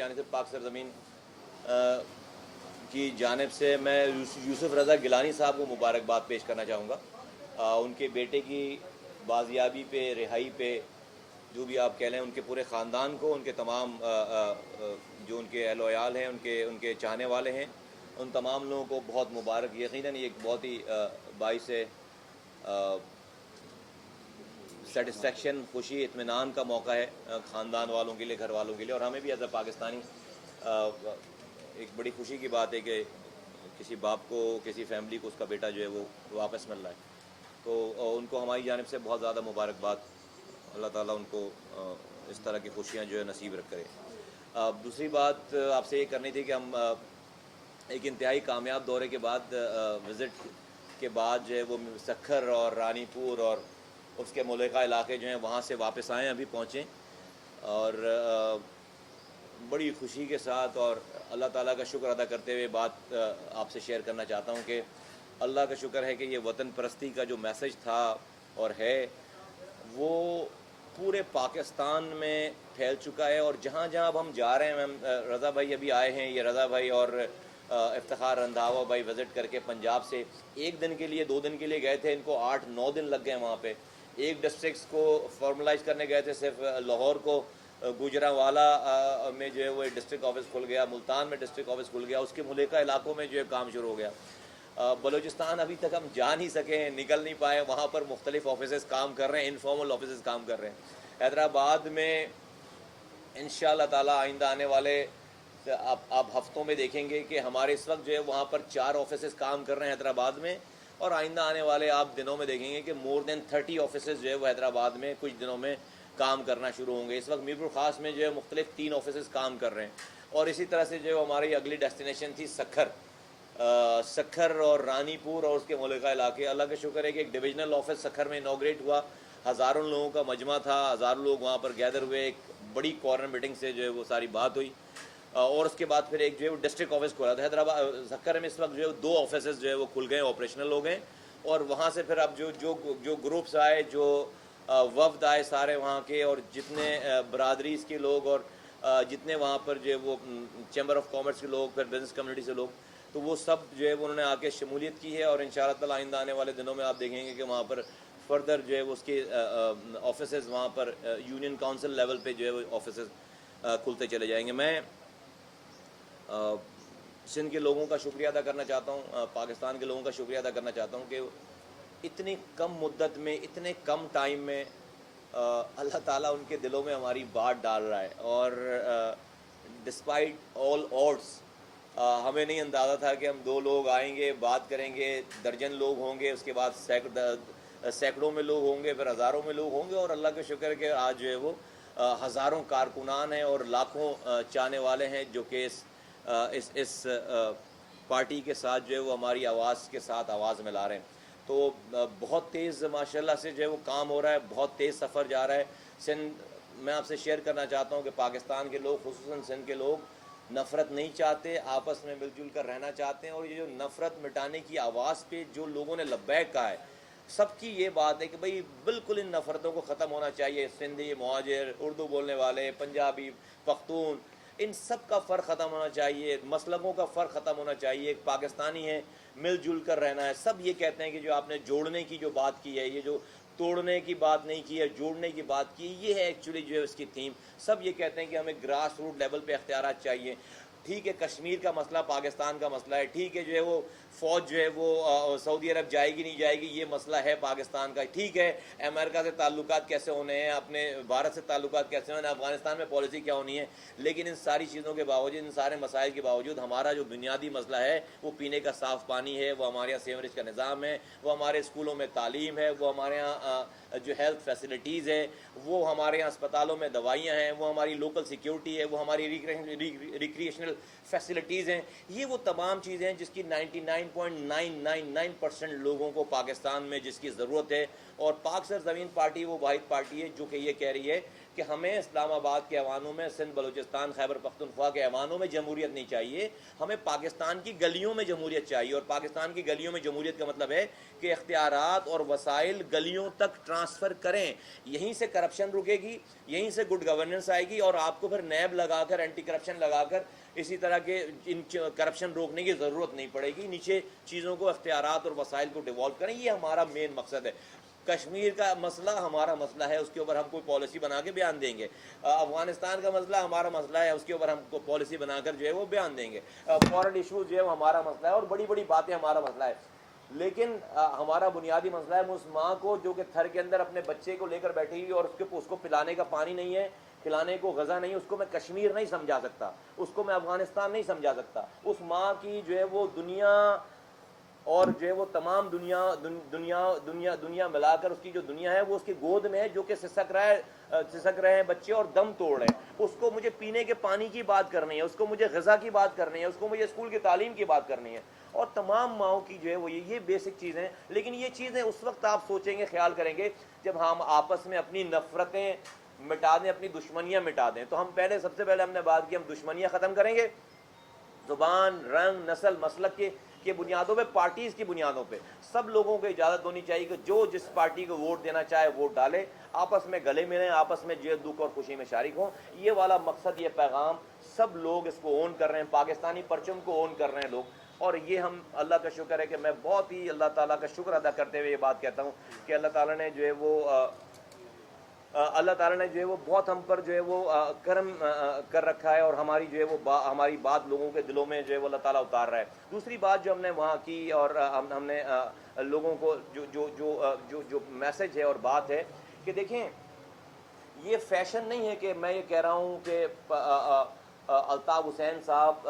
جانب سے پاک سرزمین کی جانب سے میں یوسف رضا گیلانی صاحب کو مبارکباد پیش کرنا چاہوں گا ان کے بیٹے کی بازیابی پہ، رہائی پہ، جو بھی آپ کہہ لیں، ان کے پورے خاندان کو، ان کے تمام جو ان کے اہل و عیال ہیں، ان کے چاہنے والے ہیں، ان تمام لوگوں کو بہت مبارک. یقیناً یہ ایک بہت ہی باعث سیٹسفیکشن، خوشی، اطمینان کا موقع ہے خاندان والوں کے لیے، گھر والوں کے لیے، اور ہمیں بھی ایز اے پاکستانی ایک بڑی خوشی کی بات ہے کہ کسی باپ کو، کسی فیملی کو اس کا بیٹا جو ہے وہ واپس مل رہا ہے. تو ان کو ہماری جانب سے بہت زیادہ مبارکباد. اللہ تعالیٰ ان کو اس طرح کی خوشیاں جو ہے نصیب کرے. دوسری بات آپ سے یہ کرنی تھی کہ ہم ایک انتہائی کامیاب دورے کے بعد، وزٹ کے بعد جو ہے وہ سکھر اور رانی پور اور اس کے ملحقہ علاقے جو ہیں وہاں سے واپس آئیں، ابھی پہنچیں، اور بڑی خوشی کے ساتھ اور اللہ تعالیٰ کا شکر ادا کرتے ہوئے بات آپ سے شیئر کرنا چاہتا ہوں کہ اللہ کا شکر ہے کہ یہ وطن پرستی کا جو میسج تھا اور ہے وہ پورے پاکستان میں پھیل چکا ہے. اور جہاں جہاں اب ہم جا رہے ہیں، رضا بھائی ابھی آئے ہیں، یہ رضا بھائی اور افتخار رندھاوا بھائی وزٹ کر کے پنجاب سے 1 دن کے لیے 2 دن کے لیے گئے تھے، ان کو 8-9 دن لگ گئے وہاں پہ. ایک ڈسٹرکٹس کو فارملائز کرنے گئے تھے، صرف لاہور کو گوجرانوالا میں جو ہے وہ ڈسٹرکٹ آفس کھل گیا، ملتان میں ڈسٹرکٹ آفس کھل گیا، اس کے ملحقہ علاقوں میں جو ہے کام شروع ہو گیا. بلوچستان ابھی تک ہم جا نہیں سکے ہیں، نکل نہیں پائے، وہاں پر مختلف آفیسز کام کر رہے ہیں، انفارمل آفیسز کام کر رہے ہیں. حیدرآباد میں انشاءاللہ تعالیٰ آئندہ آنے والے آپ ہفتوں میں دیکھیں گے کہ ہمارے اس وقت جو ہے وہاں پر 4 آفیسز کام کر رہے ہیں حیدرآباد میں، اور آئندہ آنے والے آپ دنوں میں دیکھیں گے کہ مور دین 30 آفیسز جو ہے وہ حیدرآباد میں کچھ دنوں میں کام کرنا شروع ہوں گے. اس وقت میرپور خاص میں جو ہے مختلف 3 آفیسز کام کر رہے ہیں. اور اسی طرح سے جو ہماری اگلی ڈیسٹینیشن تھی سکھر اور رانی پور اور اس کے ملحقہ علاقے. اللہ کا شکر ہے کہ ایک ڈویژنل آفس سکھر میں انوگریٹ ہوا، ہزاروں لوگوں کا مجمع تھا، ہزاروں لوگ وہاں پر گیدر ہوئے، ایک بڑی کارنر میٹنگ سے جو ہے وہ ساری بات ہوئی. اور اس کے بعد پھر ایک جو ہے وہ ڈسٹرکٹ آفس کھولا تھا حیدرآباد. سکھر میں اس وقت جو ہے 2 آفیسز جو ہے وہ کھل گئے، آپریشنل ہو گئے. اور وہاں سے پھر اب جو گروپس آئے، جو وفد آئے سارے وہاں کے، اور جتنے برادریز کے لوگ اور جتنے وہاں پر جو ہے وہ چیمبر آف کامرس کے لوگ، پھر بزنس کمیونٹی سے لوگ، تو وہ سب جو ہے انہوں نے آ کے شمولیت کی ہے. اور انشاءاللہ تعالیٰ آئندہ آنے والے دنوں میں آپ دیکھیں گے کہ وہاں پر فردر جو ہے اس کے آفیسز وہاں پر یونین کونسل لیول پہ جو ہے وہ آفیسز کھلتے چلے جائیں گے. میں سندھ کے لوگوں کا شکریہ ادا کرنا چاہتا ہوں، پاکستان کے لوگوں کا شکریہ ادا کرنا چاہتا ہوں کہ اتنی کم مدت میں، اتنے کم ٹائم میں اللہ تعالیٰ ان کے دلوں میں ہماری بات ڈال رہا ہے. اور ڈسپائٹ آل آڈس ہمیں نہیں اندازہ تھا کہ ہم 2 لوگ آئیں گے، بات کریں گے، درجن لوگ ہوں گے، اس کے بعد سینکڑوں میں لوگ ہوں گے، پھر ہزاروں میں لوگ ہوں گے. اور اللہ کا شکر ہے کہ آج جو ہے وہ ہزاروں کارکنان ہیں اور لاکھوں چاہنے والے ہیں جو کہ اس پارٹی کے ساتھ جو ہے وہ ہماری آواز کے ساتھ آواز ملا رہے ہیں. تو بہت تیز ماشاءاللہ سے جو ہے وہ کام ہو رہا ہے، بہت تیز سفر جا رہا ہے. سندھ میں آپ سے شیئر کرنا چاہتا ہوں کہ پاکستان کے لوگ، خصوصاً سندھ کے لوگ، نفرت نہیں چاہتے، آپس میں مل جل کر رہنا چاہتے ہیں. اور یہ جو نفرت مٹانے کی آواز پہ جو لوگوں نے لبیک کہا ہے، سب کی یہ بات ہے کہ بھئی بالکل ان نفرتوں کو ختم ہونا چاہیے. سندھی، مہاجر، اردو بولنے والے، پنجابی، پختون، ان سب کا فرق ختم ہونا چاہیے، مسلکوں کا فرق ختم ہونا چاہیے. ایک پاکستانی ہے، مل جل کر رہنا ہے. سب یہ کہتے ہیں کہ جو آپ نے جوڑنے کی جو بات کی ہے، یہ جو توڑنے کی بات نہیں کی ہے، جوڑنے کی بات کی، یہ ہے ایکچولی جو ہے اس کی تھیم. سب یہ کہتے ہیں کہ ہمیں گراس روٹ لیول پہ اختیارات چاہیے. ٹھیک ہے، کشمیر کا مسئلہ پاکستان کا مسئلہ ہے، ٹھیک ہے، جو ہے وہ فوج جو ہے وہ سعودی عرب جائے گی نہیں جائے گی، یہ مسئلہ ہے پاکستان کا. ٹھیک ہے، امریکہ سے تعلقات کیسے ہونے ہیں، اپنے بھارت سے تعلقات کیسے ہونے ہیں، افغانستان میں پالیسی کیا ہونی ہے. لیکن ان ساری چیزوں کے باوجود، ان سارے مسائل کے باوجود، ہمارا جو بنیادی مسئلہ ہے وہ پینے کا صاف پانی ہے، وہ ہمارے یہاں سیوریج کا نظام ہے، وہ ہمارے اسکولوں میں تعلیم ہے، وہ ہمارے یہاں جو ہیلتھ فیسلٹیز ہے، وہ ہمارے یہاں اسپتالوں میں دوائیاں ہیں، وہ ہماری لوکل سیکیورٹی ہے، وہ ہماری ریکریشنل فیسلٹیز ہیں. یہ وہ تمام چیزیں ہیں جس کی 99.999% لوگوں کو پاکستان میں جس کی ضرورت ہے. اور پاک سرزمین پارٹی وہ واحد پارٹی ہے جو کہ یہ کہہ رہی ہے کہ ہمیں اسلام آباد کے ایوانوں میں, سندھ بلوچستان خیبر پختونخوا کے ایوانوں میں جمہوریت نہیں چاہیے, ہمیں پاکستان کی گلیوں میں جمہوریت چاہیے. اور پاکستان کی گلیوں میں جمہوریت کا مطلب ہے کہ اختیارات اور وسائل گلیوں تک ٹرانسفر کریں. یہیں سے کرپشن رکے گی, یہیں سے گڈ گورننس آئے گی, اور آپ کو پھر نیب لگا کر, اینٹی کرپشن لگا کر اسی طرح کے ان کرپشن روکنے کی ضرورت نہیں پڑے گی. نیچے چیزوں کو, اختیارات اور وسائل کو ڈیوالو کریں, یہ ہمارا مین مقصد ہے. کشمیر کا مسئلہ ہمارا مسئلہ ہے, اس کے اوپر ہم کوئی پالیسی بنا کے بیان دیں گے. افغانستان کا مسئلہ ہمارا مسئلہ ہے, اس کے اوپر ہم کو پالیسی بنا کر جو ہے وہ بیان دیں گے. فورن ایشو جو ہے وہ ہمارا مسئلہ ہے, اور بڑی بڑی باتیں ہمارا مسئلہ ہے. لیکن ہمارا بنیادی مسئلہ ہے اس ماں کو جو کہ تھر کے اندر اپنے بچے کو لے کر بیٹھی ہوئی, اور اس کو پلانے کا پانی نہیں ہے, کھلانے کو غذا نہیں. اس کو میں کشمیر نہیں سمجھا سکتا, اس کو میں افغانستان نہیں سمجھا سکتا. اس ماں کی جو ہے وہ دنیا اور جو ہے وہ تمام دنیا ملا کر, اس کی جو دنیا ہے وہ اس کی گود میں ہے, جو کہ سسک رہے ہیں بچے اور دم توڑ رہے ہیں. اس کو مجھے پینے کے پانی کی بات کرنی ہے, اس کو مجھے غذا کی بات کرنی ہے, اس کو مجھے اسکول کی تعلیم کی بات کرنی ہے. اور تمام ماؤں کی جو ہے وہ یہ بیسک چیزیں. لیکن یہ چیزیں اس وقت آپ سوچیں گے, خیال کریں گے, جب ہم آپس میں اپنی نفرتیں مٹا دیں, اپنی دشمنیاں مٹا دیں. تو ہم سب سے پہلے ہم نے بات کی, ہم دشمنیاں ختم کریں گے. زبان, رنگ, نسل, مسلک کے بنیادوں پہ, پارٹیز کی بنیادوں پہ سب لوگوں کو اجازت ہونی چاہیے کہ جو جس پارٹی کو ووٹ دینا چاہے ووٹ ڈالے, آپس میں گلے ملیں, آپس میں جو دکھ اور خوشی میں شریک ہوں. یہ والا مقصد, یہ پیغام سب لوگ اس کو اون کر رہے ہیں, پاکستانی پرچم کو اون کر رہے ہیں لوگ. اور یہ ہم, اللہ کا شکر ہے کہ میں بہت ہی اللہ تعالیٰ کا شکر ادا کرتے ہوئے یہ بات کہتا ہوں کہ اللہ تعالیٰ نے جو ہے وہ بہت ہم پر جو ہے وہ کرم کر رکھا ہے, اور ہماری جو ہے وہ ہماری بات لوگوں کے دلوں میں جو ہے وہ اللہ تعالیٰ اتار رہا ہے. دوسری بات جو ہم نے وہاں کی, اور ہم نے لوگوں کو جو میسج ہے اور بات ہے کہ دیکھیں, یہ فیشن نہیں ہے کہ میں یہ کہہ رہا ہوں کہ الطاف حسین صاحب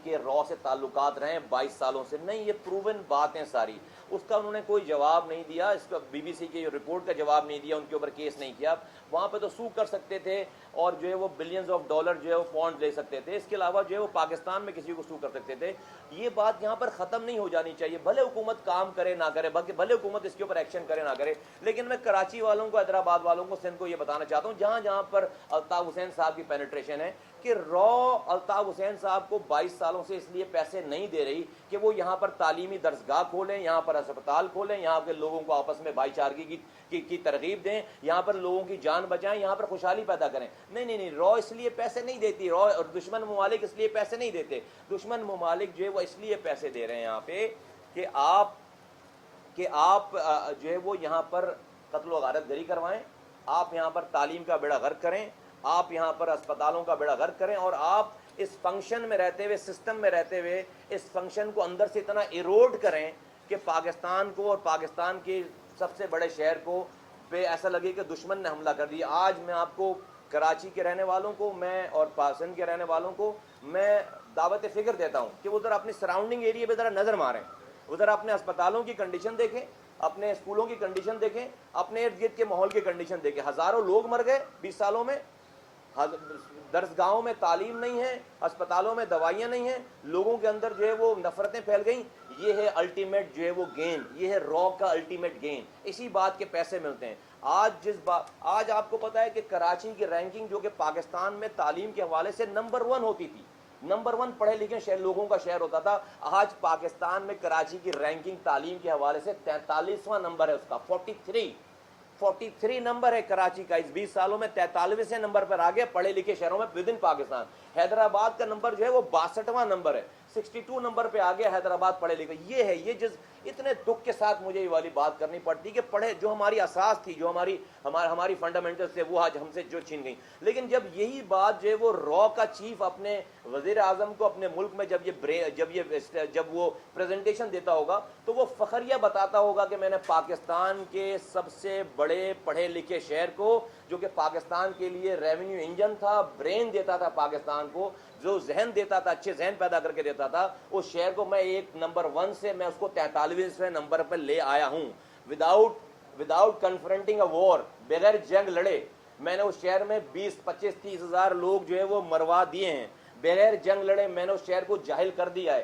کے را سے تعلقات رہے 22 سالوں سے. نہیں, یہ پروون باتیں ساری. اس کا انہوں نے کوئی جواب نہیں دیا, اس کا بی بی سی کی رپورٹ کا جواب نہیں دیا, ان کے اوپر کیس نہیں کیا. وہاں پہ تو سو کر سکتے تھے, اور جو ہے وہ بلینز آف ڈالر جو ہے وہ فنڈ لے سکتے تھے. اس کے علاوہ جو ہے وہ پاکستان میں کسی کو سو کر سکتے تھے. یہ بات یہاں پر ختم نہیں ہو جانی چاہیے, بھلے حکومت کام کرے نہ کرے, بھلے حکومت اس کے اوپر ایکشن کرے نہ کرے. لیکن میں کراچی والوں کو, حیدرآباد والوں کو, سندھ کو یہ بتانا چاہتا ہوں, جہاں جہاں پر الطاف حسین صاحب کی پینیٹریشن ہے, کہ الطاف حسین صاحب کو 22 سالوں سے اس لیے پیسے نہیں دے رہی کہ وہ یہاں پر تعلیمی درسگاہ کھولیں, یہاں پر اسپتال کھولیں, یہاں کے لوگوں کو آپس میں بھائی چارگی کی ترغیب دیں, یہاں پر لوگوں کی جان بچائیں, یہاں پر خوشحالی پیدا کریں. نہیں, اس لیے پیسے نہیں دیتی. اور دشمن ممالک اس لیے پیسے نہیں دیتے. دشمن ممالک جو ہے وہ اس لیے پیسے دے رہے ہیں یہاں پہ کہ آپ جو ہے وہ یہاں پر قتل و غارت گری کروائیں, آپ یہاں پر تعلیم کا بیڑا غرق کریں, آپ یہاں پر اسپتالوں کا بیڑا غرق کریں, اور آپ اس فنکشن میں رہتے ہوئے, سسٹم میں رہتے ہوئے اس فنکشن کو اندر سے اتنا ایروڈ کریں کہ پاکستان کو اور پاکستان کے سب سے بڑے شہر کو پہ ایسا لگے کہ دشمن نے حملہ کر دیا. آج میں آپ کو کراچی کے رہنے والوں کو میں اور سندھ کے رہنے والوں کو میں دعوت فکر دیتا ہوں کہ وہ ذرا اپنی سراؤنڈنگ ایریا پہ ذرا نظر ماریں, ادھر اپنے اسپتالوں کی کنڈیشن دیکھیں, اپنے اسکولوں کی کنڈیشن دیکھیں, اپنے ارد گرد کے ماحول کی کنڈیشن دیکھیں. ہزاروں لوگ مر گئے 20 سالوں میں, درسگاہوں میں تعلیم نہیں ہے, اسپتالوں میں دوائیاں نہیں ہیں, لوگوں کے اندر جو ہے وہ نفرتیں پھیل گئیں. یہ ہے الٹیمیٹ جو ہے وہ گین, یہ ہے را کا الٹیمیٹ گین. اسی بات کے پیسے ملتے ہیں. آج آپ کو پتا ہے کہ کراچی کی رینکنگ جو کہ پاکستان میں تعلیم کے حوالے سے نمبر 1 ہوتی تھی, نمبر 1 پڑھے لکھے لوگوں کا شہر ہوتا تھا, آج پاکستان میں کراچی کی رینکنگ تعلیم کے حوالے سے 43واں نمبر ہے اس کا. 43 نمبر ہے کراچی کا. اس 20 سالوں میں 43ویں نمبر پر آگے پڑھے لکھے شہروں میں ود ان پاکستان. حیدرآباد کا نمبر جو ہے وہ 62واں نمبر ہے, 62 نمبر پہ آگے حیدرآباد پڑھے لکھے. یہ ہے, یہ اتنے دکھ کے ساتھ مجھے یہ والی بات کرنی پڑتی کہ پڑھے, جو ہماری اساس تھی, جو ہماری فنڈامنٹل سے, وہ آج ہم سے جو چھین گئی. لیکن جب یہی بات جو ہے وہ را کا چیف اپنے وزیر اعظم کو اپنے ملک میں جب وہ پریزنٹیشن دیتا ہوگا تو وہ فخریہ بتاتا ہوگا کہ میں نے پاکستان کے سب سے بڑے پڑھے لکھے شہر کو, جو کہ پاکستان کے لیے ریونیو انجن تھا, برین دیتا تھا پاکستان کو, جو ذہن دیتا تھا, اچھے ذہن پیدا کر کے دیتا تھا, اس شہر کو میں ایک نمبر 1 سے میں اس کو 43ویں نمبر پر لے آیا ہوں. وداؤٹ کنفرنٹنگ اے وار, بغیر جنگ لڑے میں نے اس شہر میں 20, 25, 30 ہزار لوگ جو ہے وہ مروا دیے ہیں. بغیر جنگ لڑے میں نے اس شہر کو جاہل کر دیا ہے.